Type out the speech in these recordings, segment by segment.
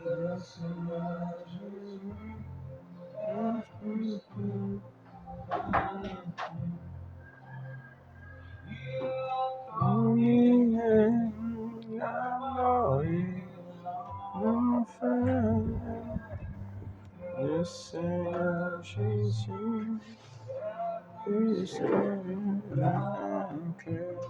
Le Seigneur Jésus, puisque vainqueur.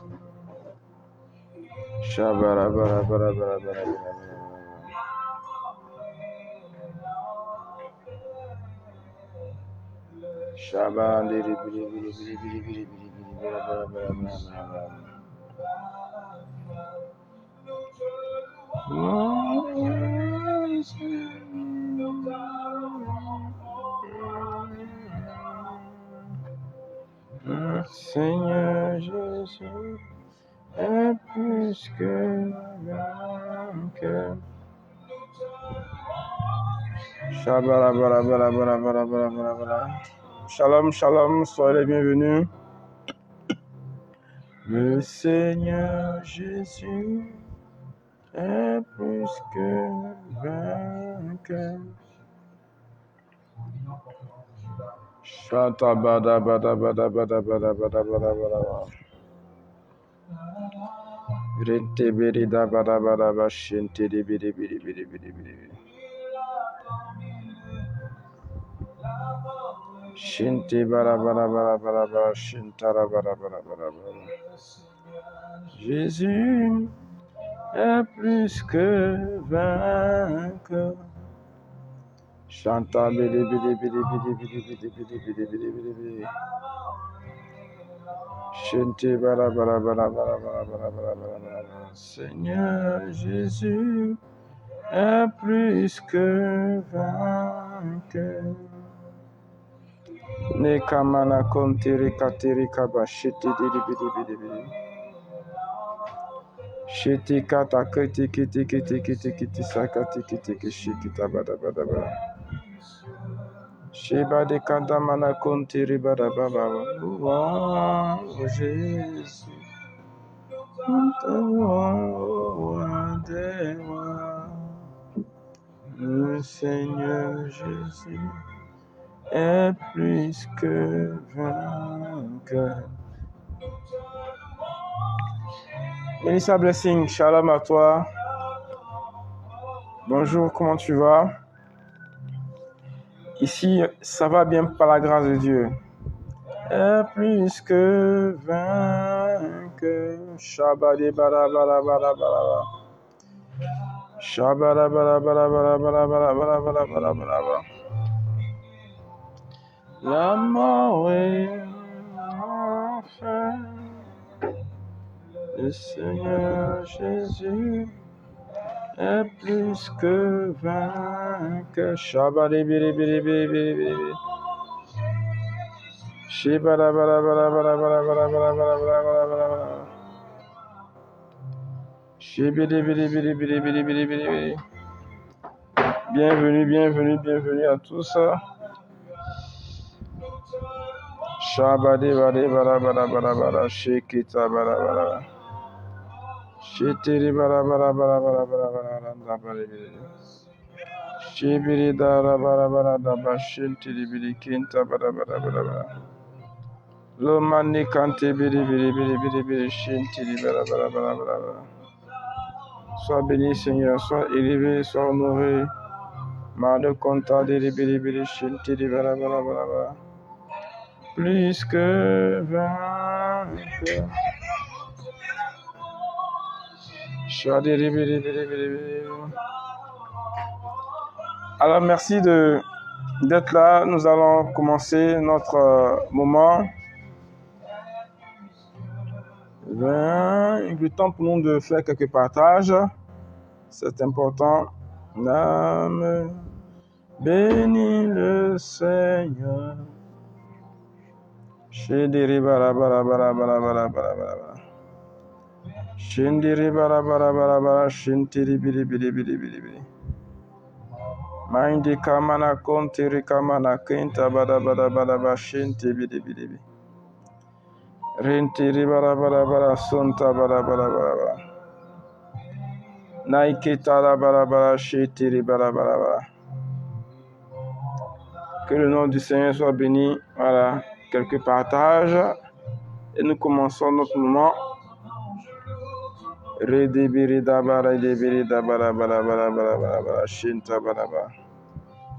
Seigneur Jésus est plus que vainqueur. Shalom, shalom, soyez les bienvenus. Le Seigneur Jésus est plus que vainqueur. Chanta bada bada bada bada bada bada bada bada. Rete biri da bada bada ba shinti di biri biri biri biri biri. Shinti bada bada bada bada bada shintara bada bada bada bada. Jésus est plus que vainqueur. Chanta biri biri biri biri biri biri biri biri biri biri biri. Shinti bara bara bara bara bara bara bara bara. Seigneur Jésus est plus que vainqueur. Ne kamana kontiri katiri kaba shiti diri biri biri biri. Shiti kata kiti kiti kiti kiti kiti sakati kiti kishiti tabada bada bada. Shiba de kanta mana kontiri bada baba. Oh Jésus. Le Seigneur Jésus est plus que vainqueur. Melissa Blessing, shalom à toi. Bonjour, comment tu vas? Ici, ça va bien par la grâce de Dieu. Est plus que vainqueur. Shabadi bara bara bara bara. Shabara bara bara bara bara bara bara bara bara bara. La mort est enfin. Le Seigneur Jésus est plus que vainqueur. Shabari biri biri biri biri biri. Shibara bara bara bara bara bara bara bara bara bara bara. Shibiri biri biri biri biri biri biri. Bienvenue, bienvenue, bienvenue à tous. Shabadi bari bara bara bara bara. Shikita bara bara. Shitiri bara bara bara bara bara bara bara bara. Shibiri dara bara bara bara. Shintiri biri kinta bara bara bara bara. Lomani kante biri biri biri biri biri. Shintiri bara bara bara bara bara. Sois béni Seigneur, sois élevé, sois honoré. Mande conta biri biri biri. Shintiri bara bara bara bara. Plus que vainqueur. Shadiri biri biri biri biri. Alors merci d'être là. Nous allons commencer notre moment. Il est temps pour nous de faire quelques partages. C'est important. L'âme bénis le Seigneur. Shindiri bara bara bara bara bara bara bara. Shindiri bara bara bara bara. Shintiri biri biri biri biri biri. Maindi kamana kontiri kamana kinta bada bada bada bada. Shinti biri biri biri. Rentiri bara bara bara sonta bara bara bara bara. Naiketa bara bara shitiri bara bara bara. Que le nom du Seigneur soit béni. Voilà, quelques partages. Et nous commençons notre moment.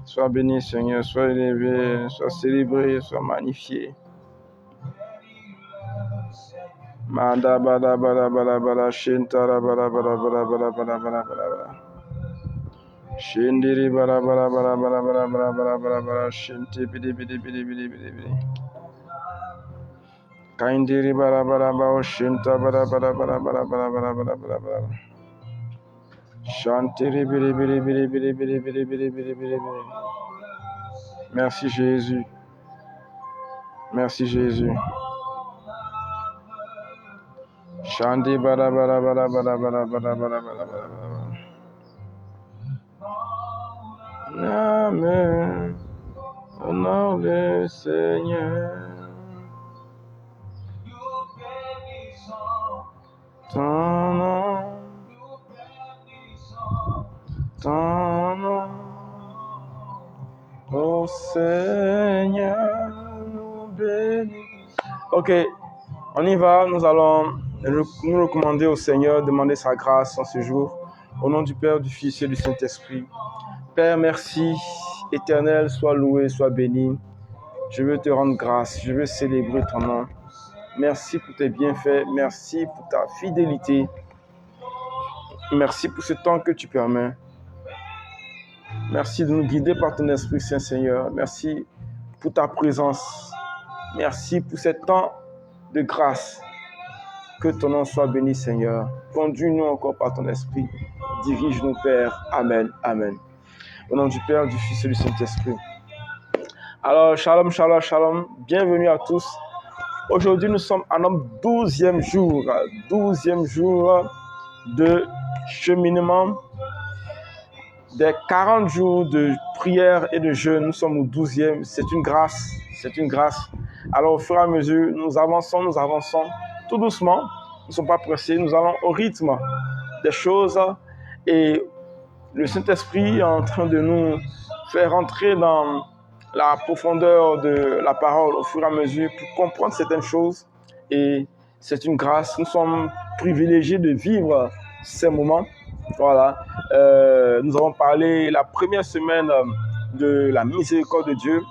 Sois béni, Seigneur, sois élevé, sois célébré, sois magnifié. Manda bada bada bada bada shintara bada bada bada bada bada bada bada. Shindiri bada bada bada bada bada bada bada bada bada shinti bidi bidi bidi bidi bidi bidi. Kaindiri bada bada bada shinta bada bada bada bada bada bada bada bada bada. Chantiri bidi bidi bidi bidi bidi bidi bidi bidi bidi bidi. Merci Jésus. Merci Jésus. Shanti bada bada bada bada bada bada bada bada bada. Amen. Honore le Seigneur. Ton nom. Ton nom. Ô Seigneur, nous bénis. Ok, on y va. Nous allons nous recommander au Seigneur, demander sa grâce en ce jour. Au nom du Père, du Fils et du Saint-Esprit. Père, merci. Éternel, sois loué, sois béni. Je veux te rendre grâce. Je veux célébrer ton nom. Merci pour tes bienfaits. Merci pour ta fidélité. Merci pour ce temps que tu permets. Merci de nous guider par ton Esprit Saint, Seigneur. Merci pour ta présence. Merci pour ce temps de grâce. Que ton nom soit béni, Seigneur. Conduis-nous encore par ton Esprit. Dirige-nous, Père. Amen. Amen. Au nom du Père, du Fils et du Saint-Esprit. Alors, shalom, shalom, shalom. Bienvenue à tous. Aujourd'hui, nous sommes à notre 12e jour. 12e jour de cheminement. Des 40 jours de prière et de jeûne, nous sommes au 12e. C'est une grâce. C'est une grâce. Alors, au fur et à mesure, nous avançons tout doucement. Nous ne sommes pas pressés. Nous allons au rythme des choses. Et le Saint-Esprit est en train de nous faire entrer dans la profondeur de la parole au fur et à mesure pour comprendre certaines choses. Et c'est une grâce. Nous sommes privilégiés de vivre ces moments. Voilà. Nous avons parlé la première semaine de la miséricorde de Dieu.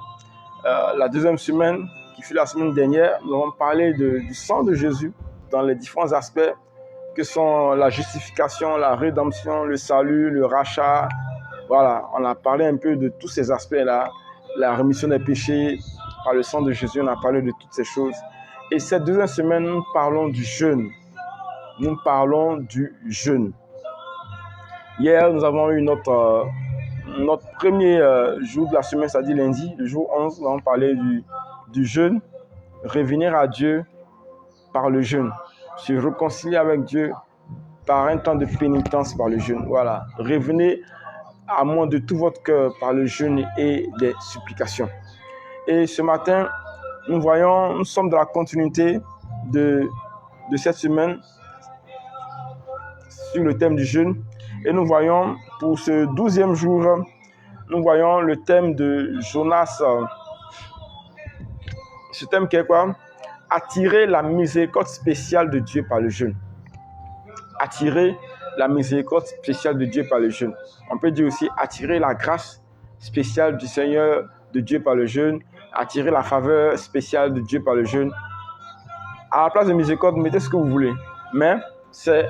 La deuxième semaine, qui fut la semaine dernière, nous avons parlé du sang de Jésus dans les différents aspects que sont la justification, la rédemption, le salut, le rachat. Voilà, on a parlé un peu de tous ces aspects-là. La rémission des péchés par le sang de Jésus, on a parlé de toutes ces choses. Et cette deuxième semaine, nous parlons du jeûne. Nous parlons du jeûne. Hier, nous avons eu notre premier jour de la semaine, c'est-à-dire lundi, le jour 11, nous avons parlé du jeûne, revenir à Dieu par le jeûne, se réconcilier avec Dieu par un temps de pénitence par le jeûne. Voilà, revenez à moi de tout votre cœur par le jeûne et des supplications. Et ce matin, nous sommes dans la continuité de cette semaine sur le thème du jeûne. Et nous voyons, pour ce 12e jour, nous voyons le thème de Jonas. Ce thème qui est quoi? Attirer la miséricorde spéciale de Dieu par le jeûne. Attirer la miséricorde spéciale de Dieu par le jeûne. On peut dire aussi attirer la grâce spéciale du Seigneur de Dieu par le jeûne. Attirer la faveur spéciale de Dieu par le jeûne. À la place de miséricorde, mettez ce que vous voulez. Mais c'est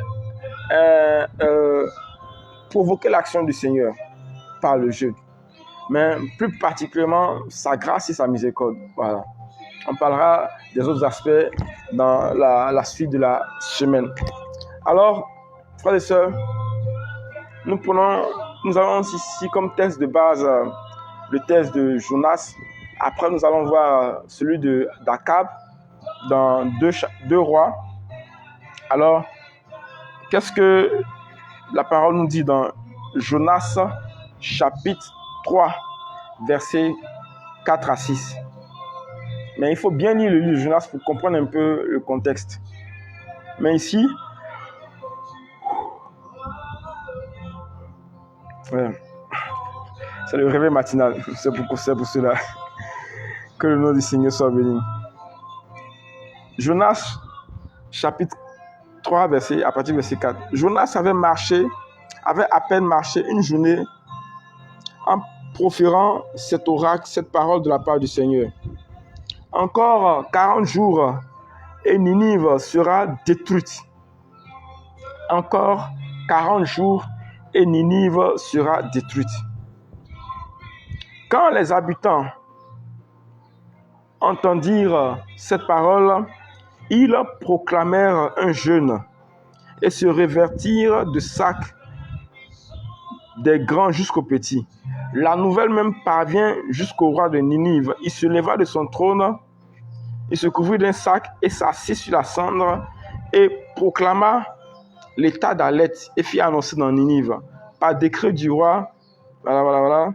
provoquer l'action du Seigneur par le jeûne. Mais plus particulièrement, sa grâce et sa miséricorde. Voilà. On parlera des autres aspects dans la suite de la semaine. Alors, frères et sœurs, nous avons ici comme texte de base le texte de Jonas. Après, nous allons voir celui d'Akab dans 2 rois. Alors, qu'est-ce que la parole nous dit dans Jonas chapitre 3, versets 4 à 6. Mais il faut bien lire le livre de Jonas pour comprendre un peu le contexte. Mais ici, ouais, c'est le réveil matinal. C'est pour cela que le nom du Seigneur soit béni. Jonas, chapitre 3, à partir du verset 4. Jonas avait à peine marché une journée en proférant cet oracle, cette parole de la part du Seigneur. Encore 40 jours et Ninive sera détruite. Encore 40 jours et Ninive sera détruite. Quand les habitants entendirent cette parole, ils proclamèrent un jeûne et se revêtirent de sacs des grands jusqu'aux petits. La nouvelle même parvient jusqu'au roi de Ninive. Il se leva de son trône, il se couvrit d'un sac et s'assit sur la cendre et proclama l'état d'alerte et fit annoncer dans Ninive, par décret du roi, voilà.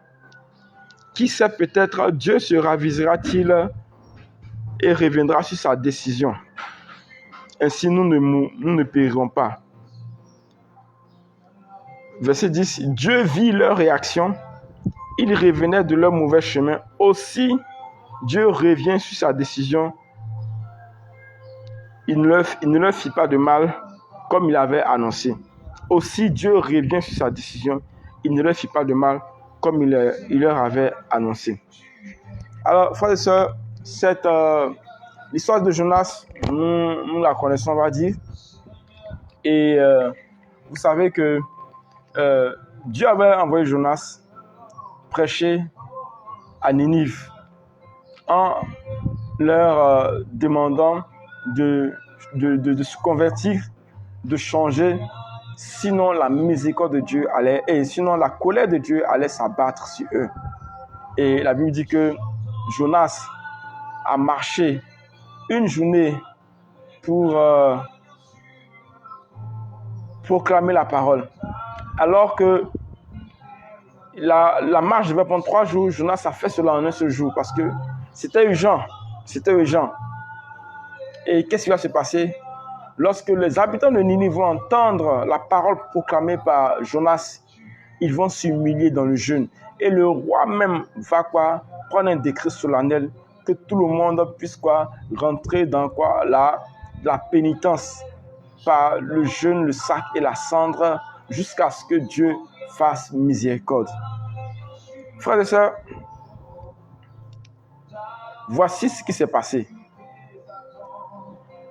Qui sait, peut-être Dieu se ravisera-t-il et reviendra sur sa décision. Ainsi nous ne périrons pas. Verset 10. Dieu vit leur réaction. Ils revenaient de leur mauvais chemin. Aussi, Dieu revient sur sa décision. Il ne leur fit pas de mal comme il avait annoncé. Aussi, Dieu revient sur sa décision. Il ne leur fit pas de mal comme il leur avait annoncé. Alors, frères et sœurs, l'histoire de Jonas, nous la connaissons, on va dire. Et vous savez que Dieu avait envoyé Jonas prêcher à Ninive en leur demandant de se convertir, de changer, sinon la miséricorde de Dieu allait, et sinon la colère de Dieu allait s'abattre sur eux. Et la Bible dit que Jonas a marché une journée pour proclamer la parole. Alors que la marche devait prendre 3 jours, Jonas a fait cela en un seul jour parce que c'était urgent. C'était urgent. Et qu'est-ce qui va se passer? Lorsque les habitants de Ninive vont entendre la parole proclamée par Jonas, ils vont s'humilier dans le jeûne. Et le roi même va prendre un décret solennel que tout le monde puisse rentrer dans la pénitence par le jeûne, le sac et la cendre jusqu'à ce que Dieu fasse miséricorde. Frères et sœurs, voici ce qui s'est passé.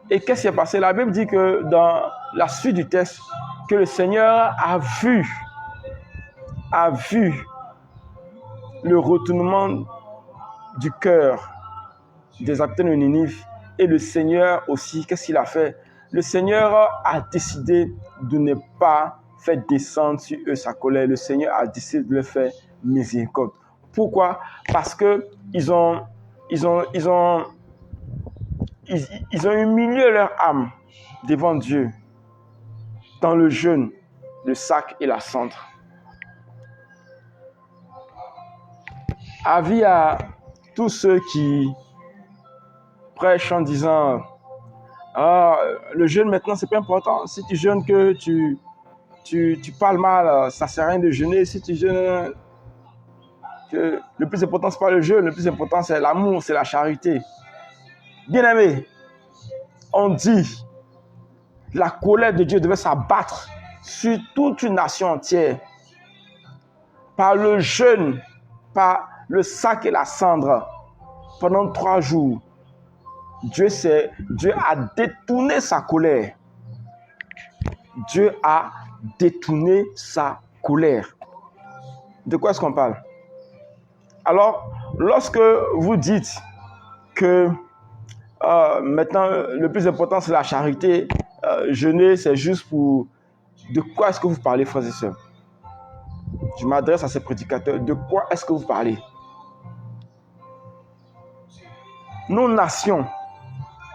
Et qu'est-ce qui s'est passé? La Bible dit que dans la suite du texte, que le Seigneur a vu le retournement du cœur des habitants de Ninive. Et le Seigneur aussi, qu'est-ce qu'il a fait? Le Seigneur a décidé de ne pas faire descendre sur eux sa colère. Le Seigneur a décidé de leur faire miséricorde. Pourquoi? Parce que ils ont humilié leur âme devant Dieu dans le jeûne, le sac et la cendre. Avis à tous ceux qui prêchent en disant le jeûne maintenant c'est pas important. Si tu jeûnes que tu parles mal, ça sert à rien de jeûner. Si tu jeûnes, que le plus important c'est pas le jeûne, le plus important c'est l'amour, c'est la charité. Bien-aimés, on dit la colère de Dieu devait s'abattre sur toute une nation entière par le jeûne, par le sac et la cendre pendant 3 jours. Dieu a détourné sa colère. Dieu a détourné sa colère. De quoi est-ce qu'on parle? Alors, lorsque vous dites que maintenant, le plus important, c'est la charité, jeûner, c'est juste pour... De quoi est-ce que vous parlez, frères et sœurs? Je m'adresse à ces prédicateurs. De quoi est-ce que vous parlez? Nos nations,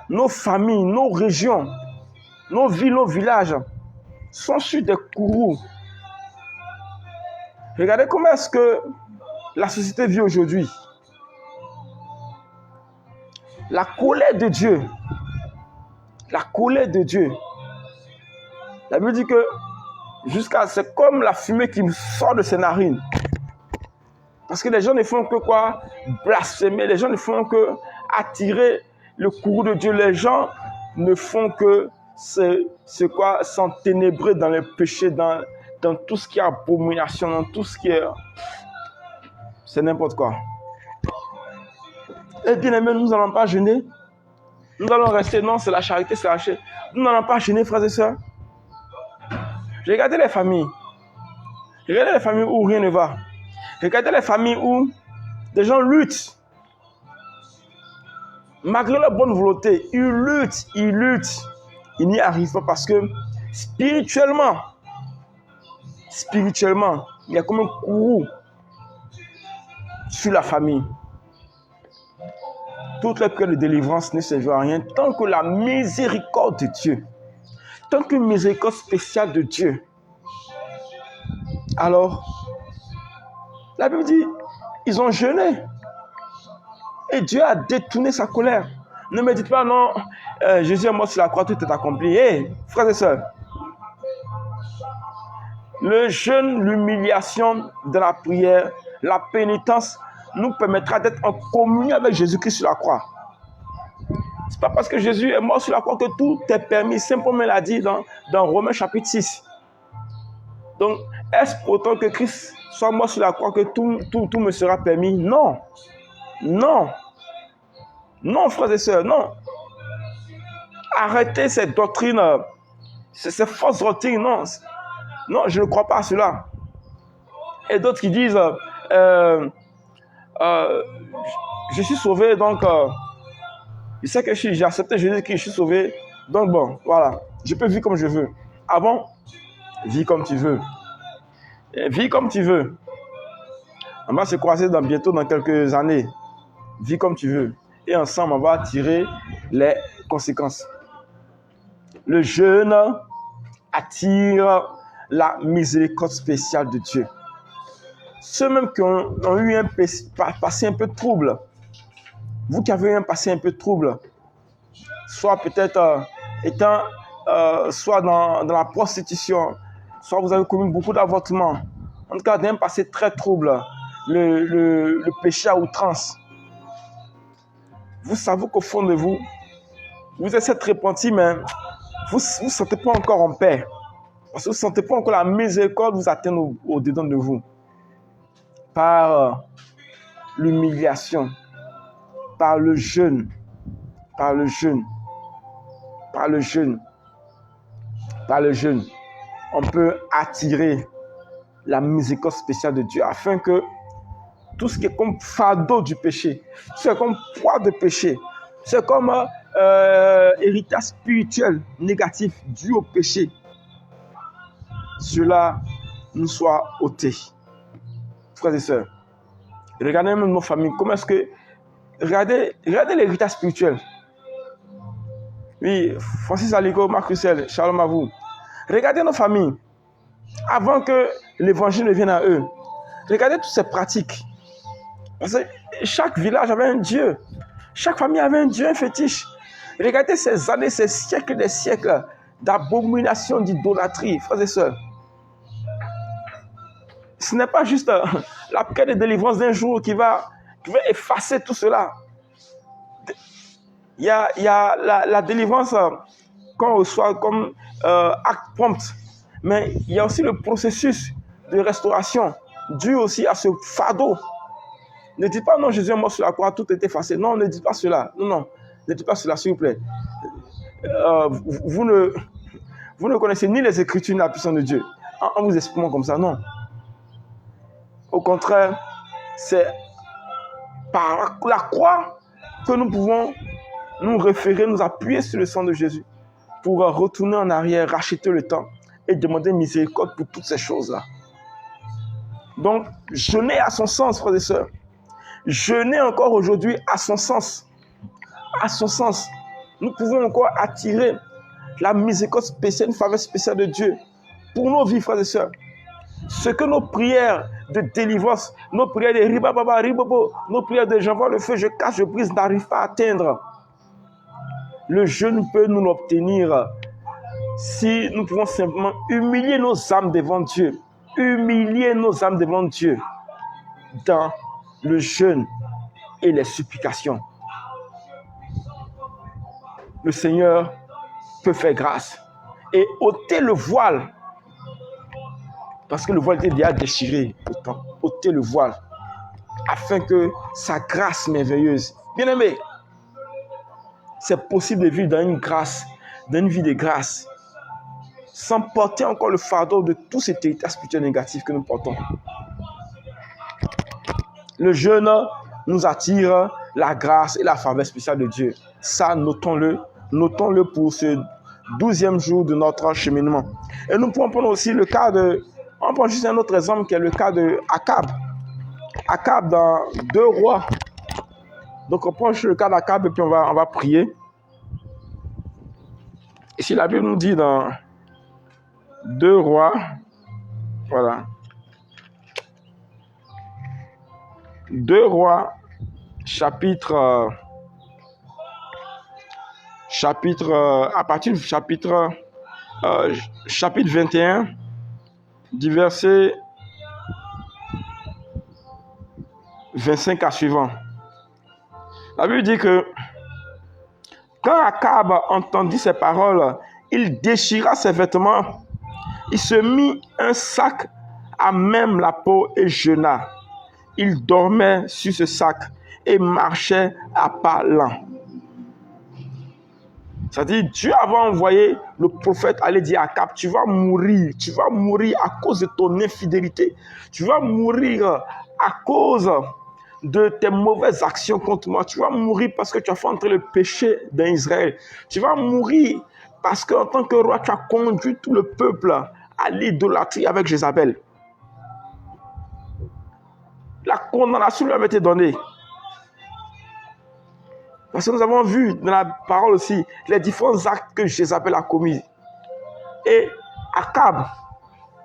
nos familles, nos régions, nos villes, nos villages sont sur des courroux. Regardez comment est-ce que la société vit aujourd'hui. La colère de Dieu. La colère de Dieu. La Bible dit que c'est comme la fumée qui sort de ses narines. Parce que les gens ne font que quoi? Blasphémer. Les gens ne font que attirer le courroux de Dieu. Les gens ne font que s'enténébrer dans le péché, dans tout ce qui est abomination, dans tout ce qui est... C'est n'importe quoi. Et bien aimé, nous n'allons pas jeûner. Nous allons rester, non, c'est la charité, c'est la charité. Nous n'allons pas jeûner, frères et sœurs. Regardez les familles. Regardez les familles où rien ne va. Regardez les familles où des gens luttent. Malgré leur bonne volonté, ils luttent. Ils n'y arrivent pas parce que spirituellement, il y a comme un courroux sur la famille. Toutes les prières de délivrance ne servent à rien tant que la miséricorde de Dieu, tant qu'une miséricorde spéciale de Dieu. Alors, la Bible dit, ils ont jeûné. Et Dieu a détourné sa colère. Ne me dites pas, non, Jésus est mort sur la croix, tout est accompli. Frères et sœurs, le jeûne, l'humiliation de la prière, la pénitence nous permettra d'être en communion avec Jésus-Christ sur la croix. Ce n'est pas parce que Jésus est mort sur la croix que tout est permis. Simplement, il a dit dans Romains chapitre 6. Donc, est-ce pour autant que Christ soit mort sur la croix que tout me sera permis? Non. Non. Non, frères et sœurs, non. Arrêtez cette doctrine, ces fausses doctrines, non. Non, je ne crois pas à cela. Et d'autres qui disent, je suis sauvé, donc je sais que j'ai accepté Jésus, que je suis sauvé, donc bon, voilà, je peux vivre comme je veux. Ah bon? Vis comme tu veux. Vis comme tu veux. On va se croiser bientôt dans quelques années. Vis comme tu veux. Et ensemble, on va tirer les conséquences. Le jeûne attire la miséricorde spéciale de Dieu. Ceux même qui ont eu un passé un peu trouble, vous qui avez eu un passé un peu trouble, soit peut-être étant soit dans la prostitution, soit vous avez commis beaucoup d'avortements, en tout cas d'un passé très trouble, le péché à outrance. Vous savez qu'au fond de vous, vous êtes repenti, mais vous ne sentez pas encore en paix. Parce que vous ne sentez pas encore la miséricorde vous atteindre au-dedans de vous. Par l'humiliation, par le jeûne, on peut attirer la miséricorde spéciale de Dieu afin que tout ce qui est comme fardeau du péché, c'est comme poids de péché, c'est comme héritage spirituel négatif dû au péché, cela nous soit ôté. Frères et sœurs, regardez même nos familles, comment est-ce que... Regardez l'héritage spirituel. Oui, Francis Aligo, Marc Russell, shalom à vous. Regardez nos familles, avant que l'évangile ne vienne à eux. Regardez toutes ces pratiques. Parce que chaque village avait un dieu. Chaque famille avait un dieu, un fétiche. Regardez ces années, ces siècles et des siècles d'abomination, d'idolâtrie, frères et sœurs. Ce n'est pas juste la prière de délivrance d'un jour qui va effacer tout cela. Il y a la délivrance qu'on reçoit comme acte prompt. Mais il y a aussi le processus de restauration dû aussi à ce fardeau. Ne dites pas non, Jésus est mort sur la croix, tout est effacé. Non, ne dites pas cela. Non, ne dites pas cela, s'il vous plaît. Vous ne connaissez ni les Écritures ni la puissance de Dieu. En vous exprimant comme ça, non. Au contraire, c'est par la croix que nous pouvons nous référer, nous appuyer sur le sang de Jésus pour retourner en arrière, racheter le temps et demander miséricorde pour toutes ces choses-là. Donc, jeûner à son sens, frères et sœurs. Jeûner encore aujourd'hui à son sens. À son sens. Nous pouvons encore attirer la miséricorde spéciale, une faveur spéciale de Dieu pour nos vies, frères et sœurs. Ce que nos prières de délivrance, nos prières de ribababa, ribobo, nos prières de j'envoie le feu, je casse, je brise, n'arrivent pas à atteindre. Le jeûne peut nous l'obtenir si nous pouvons simplement humilier nos âmes devant Dieu. Humilier nos âmes devant Dieu dans le jeûne et les supplications. Le Seigneur peut faire grâce et ôter le voile, parce que le voile était déjà déchiré. Pourtant, ôter le voile afin que sa grâce merveilleuse, bien-aimé, c'est possible de vivre dans une grâce, dans une vie de grâce, sans porter encore le fardeau de tous ces héritage spirituels négatifs que nous portons. Le jeûne nous attire la grâce et la faveur spéciale de Dieu. Ça, notons-le pour ce 12e jour de notre cheminement. Et nous pouvons prendre aussi le cas de... On prend juste un autre exemple qui est le cas de Akab. Akab dans 2 Rois. Donc on prend juste le cas d'Akab et puis on va prier. Et si la Bible nous dit dans 2 Rois, voilà. 2 Rois, chapitre à partir du chapitre 21, du verset 25 à suivant. La Bible dit que quand Akab entendit ces paroles, il déchira ses vêtements, il se mit un sac à même la peau et jeûna. Il dormait sur ce sac et marchait à pas lents. C'est-à-dire, Dieu avait envoyé le prophète aller dire à Akab, tu vas mourir à cause de ton infidélité. Tu vas mourir à cause de tes mauvaises actions contre moi. Tu vas mourir parce que tu as fait entrer le péché dans Israël. Tu vas mourir parce qu'en tant que roi, tu as conduit tout le peuple à l'idolâtrie avec Jézabel. La condamnation lui avait été donnée. Parce que nous avons vu dans la parole aussi les différents actes que Jézabel a commis. Et Akab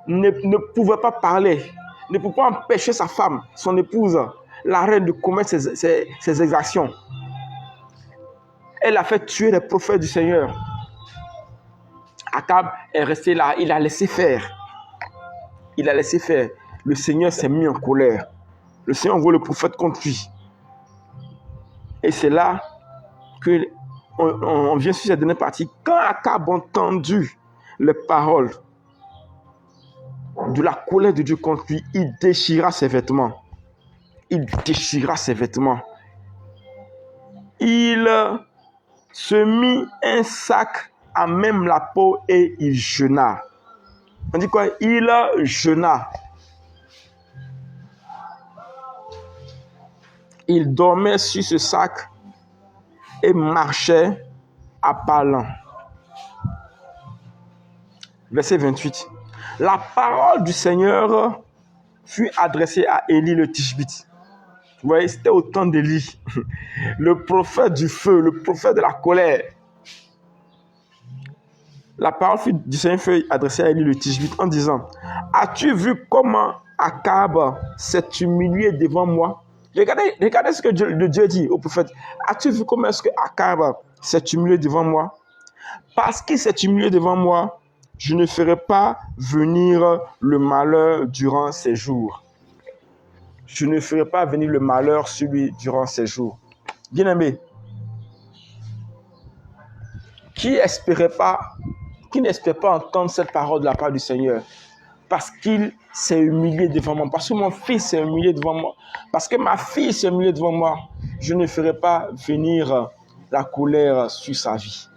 ne pouvait pas parler, ne pouvait pas empêcher sa femme, son épouse, la reine, de commettre ses exactions. Elle a fait tuer les prophètes du Seigneur. Akab est resté là, il a laissé faire. Il a laissé faire. Le Seigneur s'est mis en colère. Le Seigneur envoie le prophète contre lui. Et c'est là qu'on vient sur cette dernière partie. Quand Akab a entendu les paroles de la colère de Dieu contre lui, il déchira ses vêtements. Il déchira ses vêtements. Il se mit un sac à même la peau et il jeûna. On dit quoi? Il jeûna. Il dormait sur ce sac et marchait à pas lents. Verset 28. La parole du Seigneur fut adressée à Élie le Tishbite. Vous voyez, c'était au temps d'Élie, le prophète du feu, le prophète de la colère. La parole du Seigneur fut adressée à Élie le Tishbite en disant: as-tu vu comment Akab s'est humilié devant moi? Regardez ce que Dieu dit au prophète. As-tu vu comment est-ce que Akab s'est humilié devant moi? Parce qu'il s'est humilié devant moi, je ne ferai pas venir le malheur durant ces jours. Je ne ferai pas venir le malheur sur lui durant ces jours. Bien-aimé, qui n'espère pas entendre cette parole de la part du Seigneur? Parce qu'il s'est humilié devant moi, parce que mon fils s'est humilié devant moi, parce que ma fille s'est humiliée devant moi, je ne ferai pas venir la colère sur sa vie.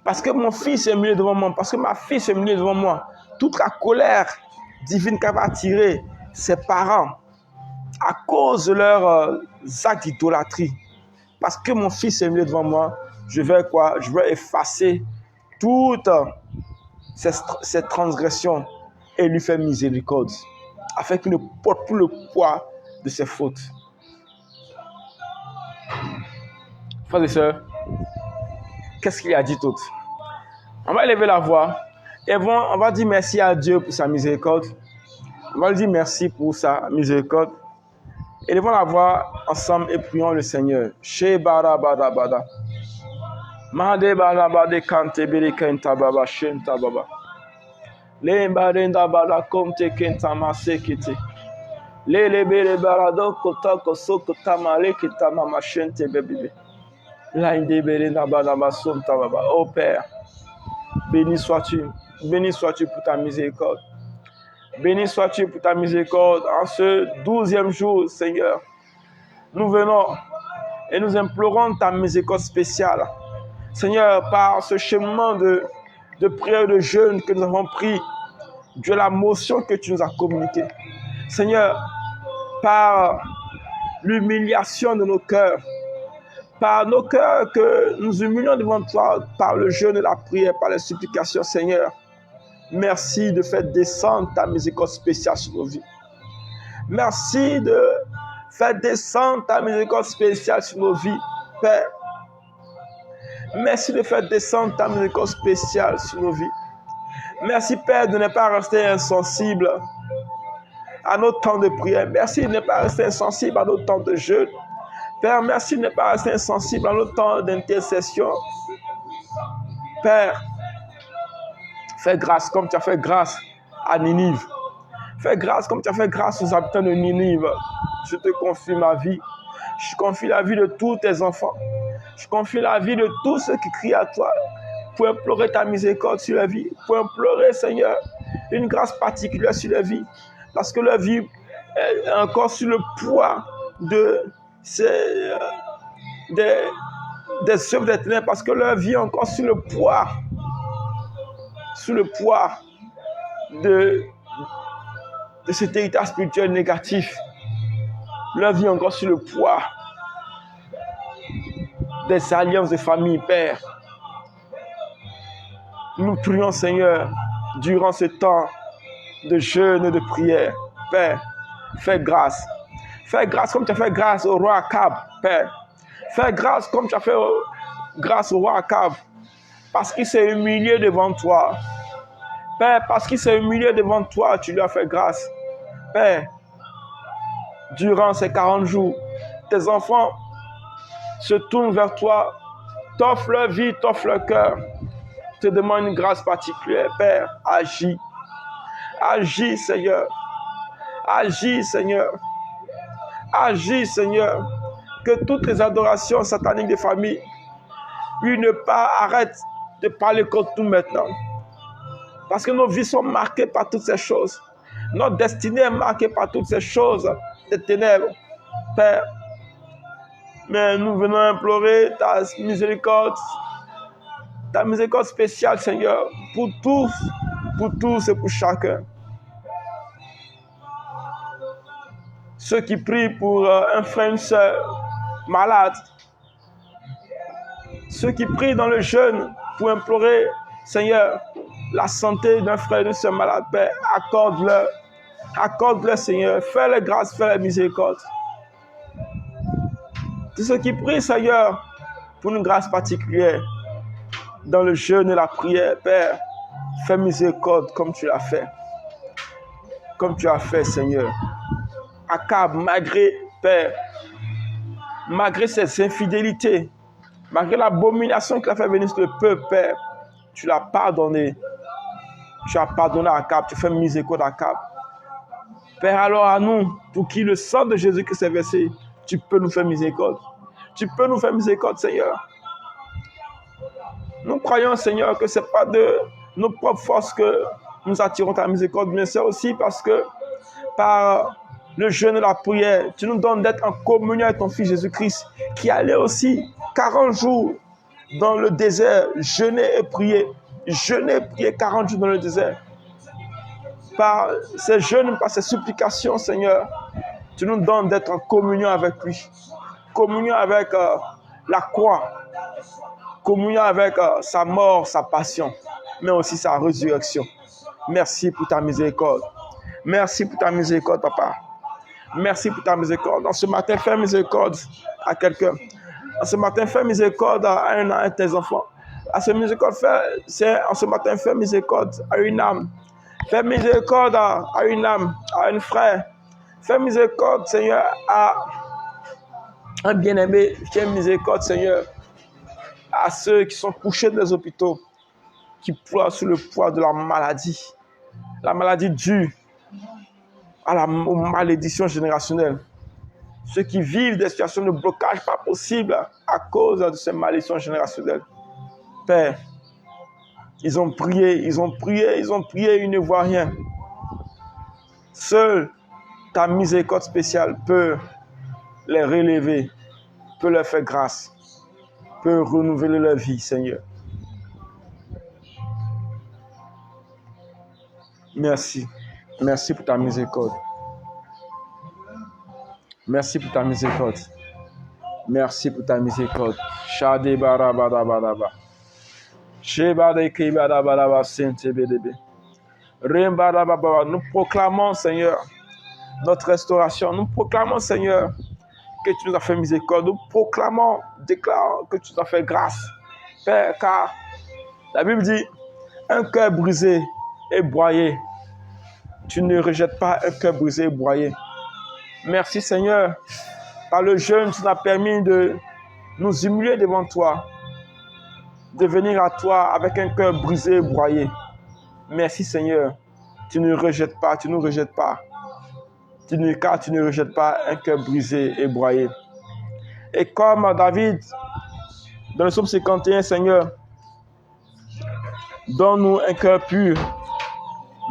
Parce que mon fils s'est humilié devant moi, parce que ma fille s'est humiliée devant moi, toute la colère divine qu'elle va attirer ses parents à cause de leurs actes d'idolâtrie. Parce que mon fils s'est humilié devant moi, je vais quoi? Je vais effacer toutes ces transgressions et lui faire miséricorde, afin qu'il ne porte plus le poids de ses fautes. Frères et sœurs, qu'est-ce qu'il a dit tout? On va élever la voix et on va dire merci à Dieu pour sa miséricorde. On va lui dire merci pour sa miséricorde. Élevons la voix ensemble et prions le Seigneur. Shebara bada bada. Mande balaba de kante biri kenta baba shenta baba. Le barenda bala komte kenta masekiti. Le bere barado kota kosoko tamale kita mama shente bébé. La inde berenda balaba somta baba. Oh Père, béni sois-tu. Béni sois-tu pour ta miséricorde. Béni sois-tu pour ta miséricorde en ce 12e jour, Seigneur. Nous venons et nous implorons ta miséricorde spéciale. Seigneur, par ce chemin de prière, de jeûne que nous avons pris, de la motion que tu nous as communiquée. Seigneur, par l'humiliation de nos cœurs, par nos cœurs que nous humilions devant toi, par le jeûne et la prière, par les supplications, Seigneur. Merci de faire descendre ta miséricorde spéciale sur nos vies. Merci de faire descendre ta miséricorde spéciale sur nos vies, Père. Merci de faire descendre ta miséricorde spéciale sur nos vies. Merci, Père, de ne pas rester insensible à nos temps de prière. Merci de ne pas rester insensible à nos temps de jeûne. Père, merci de ne pas rester insensible à nos temps d'intercession. Père, fais grâce comme tu as fait grâce à Ninive. Fais grâce comme tu as fait grâce aux habitants de Ninive. Je te confie ma vie. Je confie la vie de tous tes enfants. Je confie la vie de tous ceux qui crient à toi pour implorer ta miséricorde sur la vie, pour implorer, Seigneur, une grâce particulière sur la vie, parce que la vie est encore sous le poids des œuvres des ténèbres, parce que leur vie est encore sous le poids de cet héritage spirituel négatif. Leur vie est encore sous le poids des alliances de famille, Père. Nous prions, Seigneur, durant ce temps de jeûne et de prière. Père, fais grâce. Fais grâce comme tu as fait grâce au roi Akab, Père. Fais grâce comme tu as fait grâce au roi Akab, parce qu'il s'est humilié devant toi. Père, parce qu'il s'est humilié devant toi, tu lui as fait grâce. Père, durant ces 40 jours, tes enfants se tournent vers toi, t'offrent leur vie, t'offrent leur cœur, te demandent une grâce particulière. Père, agis. Agis, Seigneur. Agis, Seigneur. Agis, Seigneur. Que toutes les adorations sataniques des familles, arrête de parler contre nous maintenant. Parce que nos vies sont marquées par toutes ces choses. Notre destinée est marquée par toutes ces choses des ténèbres. Père, mais nous venons implorer ta miséricorde spéciale, Seigneur, pour tous et pour chacun. Ceux qui prient pour un frère, une soeur malade, ceux qui prient dans le jeûne pour implorer, Seigneur, la santé d'un frère et d'une soeur malade, Père, accorde-leur, Seigneur, fais-leur grâce, fais-leur miséricorde. Tous ceux qui prient, Seigneur, pour une grâce particulière, dans le jeûne et la prière, Père, fais miséricorde comme tu l'as fait. Comme tu as fait, Seigneur. Akab, malgré ses infidélités, malgré l'abomination qu'il a fait venir sur le peuple, Père, tu l'as pardonné. Tu as pardonné à Akab, tu fais miséricorde à Akab. Père, alors à nous, pour qui le sang de Jésus-Christ est versé, tu peux nous faire miséricorde. Tu peux nous faire miséricorde, Seigneur. Nous croyons, Seigneur, que ce n'est pas de nos propres forces que nous attirons ta miséricorde, mais c'est aussi parce que par le jeûne et la prière, tu nous donnes d'être en communion avec ton Fils Jésus-Christ, qui allait aussi 40 jours dans le désert, jeûner et prier. Jeûner et prier 40 jours dans le désert. Par ces jeûnes, par ces supplications, Seigneur, tu nous donnes d'être en communion avec lui. Communion avec la croix. Communion avec sa mort, sa passion, mais aussi sa résurrection. Merci pour ta miséricorde. Merci pour ta miséricorde, Papa. Merci pour ta miséricorde. En ce matin, fais miséricorde à quelqu'un. En ce matin, fais miséricorde à un de tes enfants. En ce matin, fais miséricorde à une âme. Fais miséricorde à une âme, à un frère. Fais miséricorde, Seigneur, à un bien-aimé. Fais miséricorde, Seigneur, à ceux qui sont couchés dans les hôpitaux, qui pleurent sous le poids de la maladie due aux malédictions générationnelles. Ceux qui vivent des situations de blocage pas possibles à cause de ces malédictions générationnelles. Père, ils ont prié, ils ne voient rien. Seule ta miséricorde spéciale peut les relever, peut leur faire grâce, peut renouveler leur vie, Seigneur. Merci. Merci pour ta miséricorde. Merci pour ta miséricorde. Merci pour ta miséricorde. Shade barabadabadaba. Shebade kibadabadaba sentebedebe. Rembadababa. Nous proclamons, Seigneur, notre restauration. Nous proclamons, Seigneur, que tu nous as fait miséricorde. Nous proclamons, déclarons que tu nous as fait grâce. Père, car la Bible dit, un cœur brisé et broyé. Tu ne rejettes pas un cœur brisé et broyé. Merci Seigneur. Par le jeûne, tu nous as permis de nous humilier devant toi. De venir à toi avec un cœur brisé et broyé. Merci Seigneur. Tu ne rejettes pas, tu ne nous rejettes pas. Car tu ne rejettes pas un cœur brisé et broyé. Et comme David, dans le psaume 51, Seigneur, donne-nous un cœur pur.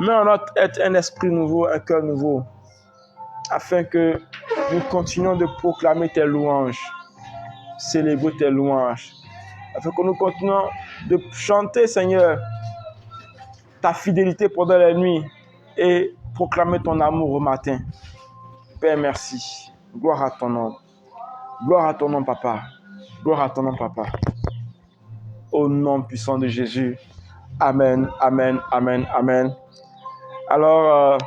Mets en notre être un esprit nouveau, un cœur nouveau, afin que nous continuions de proclamer tes louanges, célébrer tes louanges, afin que nous continuions de chanter, Seigneur, ta fidélité pendant la nuit et proclamer ton amour au matin. Père, merci. Gloire à ton nom. Gloire à ton nom, Papa. Gloire à ton nom, Papa. Au nom puissant de Jésus. Amen, amen, amen, amen. Alors,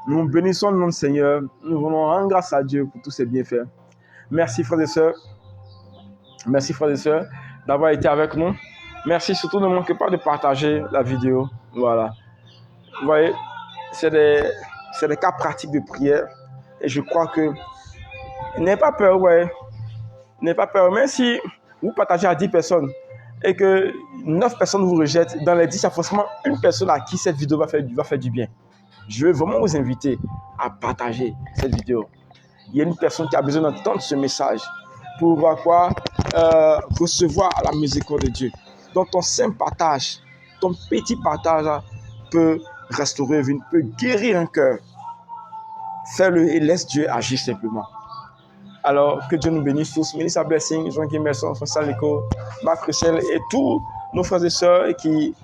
nous bénissons le nom du Seigneur. Nous voulons rendre grâce à Dieu pour tous ses bienfaits. Merci, frères et sœurs. Merci, frères et sœurs, d'avoir été avec nous. Merci surtout, ne manquez pas de partager la vidéo. Voilà. Vous voyez, c'est des cas pratiques de prière. Et je crois que n'ayez pas peur, ouais. N'ayez pas peur. Même si vous partagez à 10 personnes et que 9 personnes vous rejettent, dans les 10, il y a forcément une personne à qui cette vidéo va faire du bien. Je veux vraiment vous inviter à partager cette vidéo. Il y a une personne qui a besoin d'entendre ce message pour recevoir la miséricorde de Dieu. Donc ton simple partage, ton petit partage peut restaurer une vie, peut guérir un cœur. Fais-le et laisse Dieu agir simplement. Alors, que Dieu nous bénisse tous. Ministre Blessing, Jean-Guy Merson, François Léco, Marc Russell et tous nos frères et sœurs qui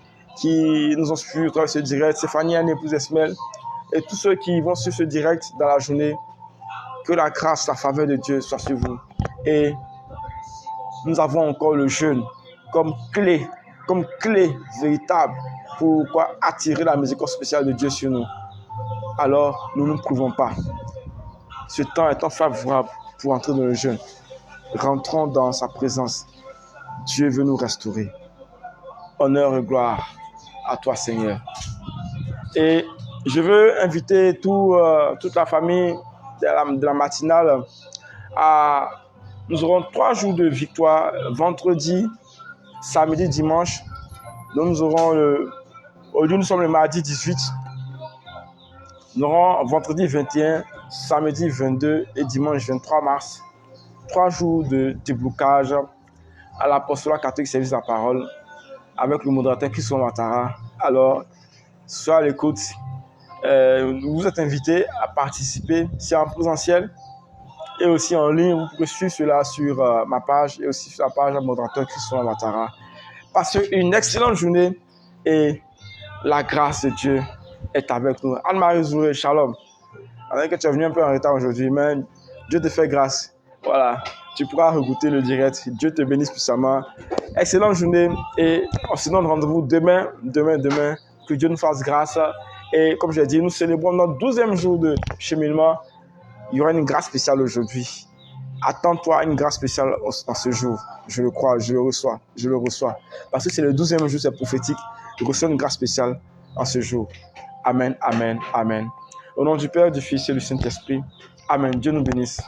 nous ont suivis à travers ce direct. Stéphanie, Anne, épouse Esmel, et tous ceux qui vont sur ce direct dans la journée. Que la grâce, la faveur de Dieu soit sur vous. Et nous avons encore le jeûne comme clé véritable pour attirer la miséricorde spéciale de Dieu sur nous. Alors, nous ne prouvons pas. Ce temps est favorable pour entrer dans le jeûne. Rentrons dans sa présence. Dieu veut nous restaurer. Honneur et gloire à toi, Seigneur. Et je veux inviter toute la famille de la matinale nous aurons 3 jours de victoire, vendredi, samedi, dimanche. Donc nous aurons aujourd'hui nous sommes le mardi 18. Nous aurons vendredi 21, samedi 22 et dimanche 23 mars. 3 jours de déblocage à l'apostolat catholique service de la parole avec le modérateur Christian Ouattara. Alors, soyez à l'écoute. Vous êtes invités à participer. C'est en présentiel et aussi en ligne. Vous pouvez suivre cela sur ma page et aussi sur la page du modérateur Christian Ouattara. Passez une excellente journée et la grâce de Dieu est avec nous. Anne-Marie Zouré, shalom. Avec que tu es venu un peu en retard aujourd'hui, mais Dieu te fait grâce. Voilà, tu pourras regoûter le direct. Dieu te bénisse puissamment. Excellente journée et on se donne rendez-vous demain. Que Dieu nous fasse grâce. Et comme je l'ai dit, nous célébrons notre 12e jour de cheminement. Il y aura une grâce spéciale aujourd'hui. Attends-toi à une grâce spéciale en ce jour. Je le crois, je le reçois. Parce que c'est le 12e jour, c'est prophétique. Je reçois une grâce spéciale en ce jour. Amen, amen, amen. Au nom du Père, du Fils et du Saint-Esprit. Amen. Dieu nous bénisse.